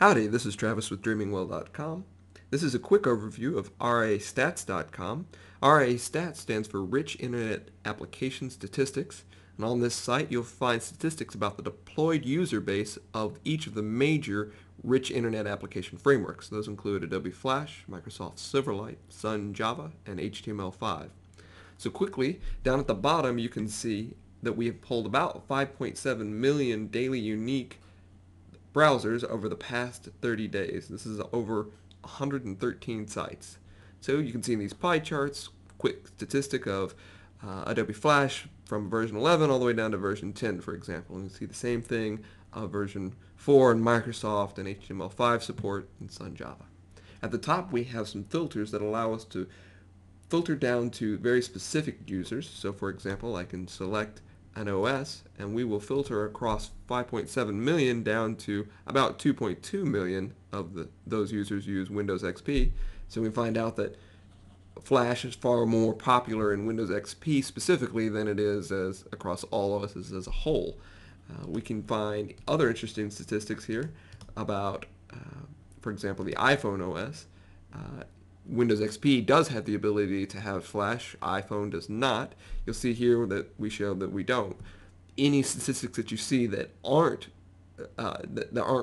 Howdy, this is Travis with DreamingWell.com. This is a quick overview of RIAStats.com. RIAStats stands for Rich Internet Application Statistics, and on this site you'll find statistics about the deployed user base of each of the major rich internet application frameworks. Those include Adobe Flash, Microsoft Silverlight, Sun Java, and HTML5. So quickly, down at the bottom you can see that we have pulled about 5.7 million daily unique browsers over the past 30 days. This is over 113 sites. So you can see in these pie charts, quick statistic of Adobe Flash from version 11 all the way down to version 10, for example. And you see the same thing of version 4 in Microsoft and HTML5 support in Sun Java. At the top we have some filters that allow us to filter down to very specific users. So for example, I can select an OS and we will filter across 5.7 million down to about 2.2 million of those users use Windows XP. So we find out that Flash is far more popular in Windows XP specifically than it is as across all OSs as a whole. We can find other interesting statistics here about, for example, the iPhone OS. Windows XP does have the ability to have Flash. iPhone does not. You'll see here that we show that we don't. Any statistics that you see that aren't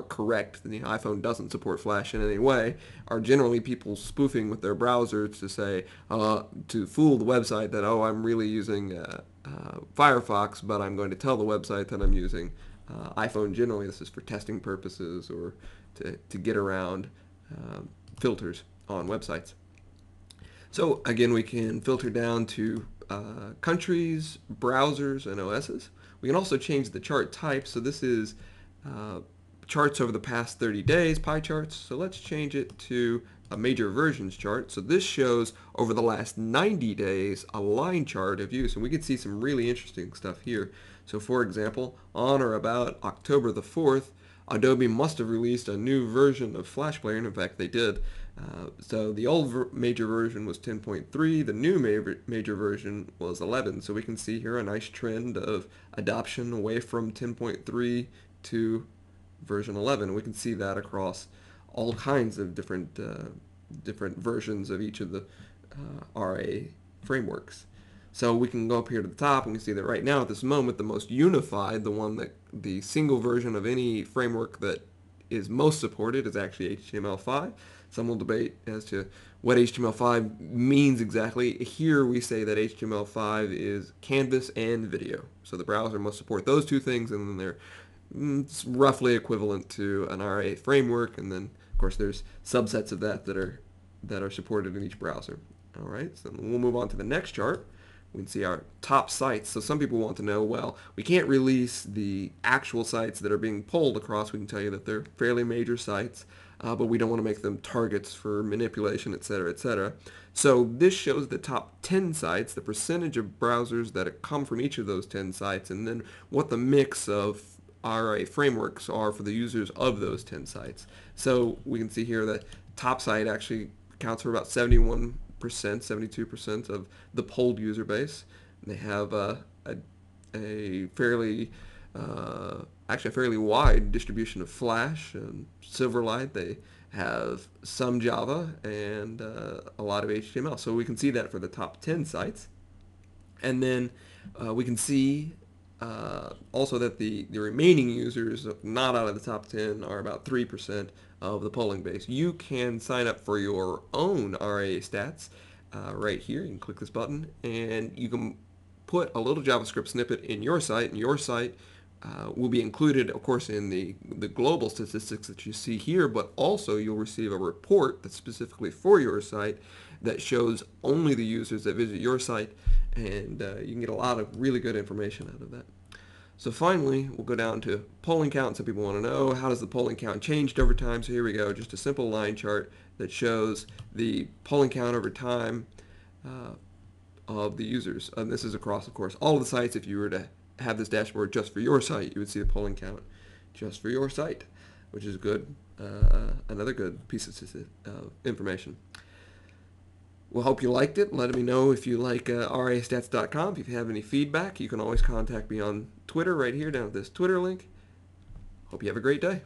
correct, the iPhone doesn't support Flash in any way, are generally people spoofing with their browser to say, to fool the website that, oh, I'm really using Firefox, but I'm going to tell the website that I'm using iPhone. Generally, this is for testing purposes or to get around filters on websites. So again, we can filter down to countries, browsers, and OSs. We can also change the chart type. So this is charts over the past 30 days, pie charts. So let's change it to a major versions chart. So this shows over the last 90 days a line chart of use, and we can see some really interesting stuff here. So for example, on or about October the 4th, Adobe must have released a new version of Flash Player, and in fact they did. So the old major version was 10.3, the new major version was 11. So we can see here a nice trend of adoption away from 10.3 to version 11. We can see that across all kinds of different versions of each of the RA frameworks. So we can go up here to the top and we see that right now at this moment the most unified, the single version of any framework that is most supported is actually HTML5. Some will debate as to what HTML5 means exactly. Here we say that HTML5 is canvas and video. So the browser must support those two things, and then they're roughly equivalent to an RA framework, and then of course there's subsets of that that are supported in each browser. All right, so we'll move on to the next chart. We can see our top sites. So some people want to know, well, we can't release the actual sites that are being pulled across. We can tell you that they're fairly major sites, but we don't want to make them targets for manipulation, etc., etc. So this shows the top 10 sites, the percentage of browsers that come from each of those 10 sites, and then what the mix of RA frameworks are for the users of those 10 sites. So we can see here that top site actually accounts for about 71%, 72% of the polled user base. They have a fairly wide distribution of Flash and Silverlight. They have some Java and a lot of HTML. So we can see that for the top 10 sites. And then we can see also that the remaining users not out of the top 10 are about 3% of the polling base. You can sign up for your own RA stats right here. You can click this button and you can put a little JavaScript snippet in your site, and your site will be included, of course, in the global statistics that you see here, but also you'll receive a report that's specifically for your site that shows only the users that visit your site, and you can get a lot of really good information out of that. So finally, we'll go down to polling count. Some people want to know, how does the polling count changed over time? So here we go, just a simple line chart that shows the polling count over time of the users. And this is across, of course, all of the sites. If you were to have this dashboard just for your site, you would see the polling count just for your site, which is good, another good piece of information. Well, hope you liked it. Let me know if you like RIAStats.com. If you have any feedback, you can always contact me on Twitter right here down at this Twitter link. Hope you have a great day.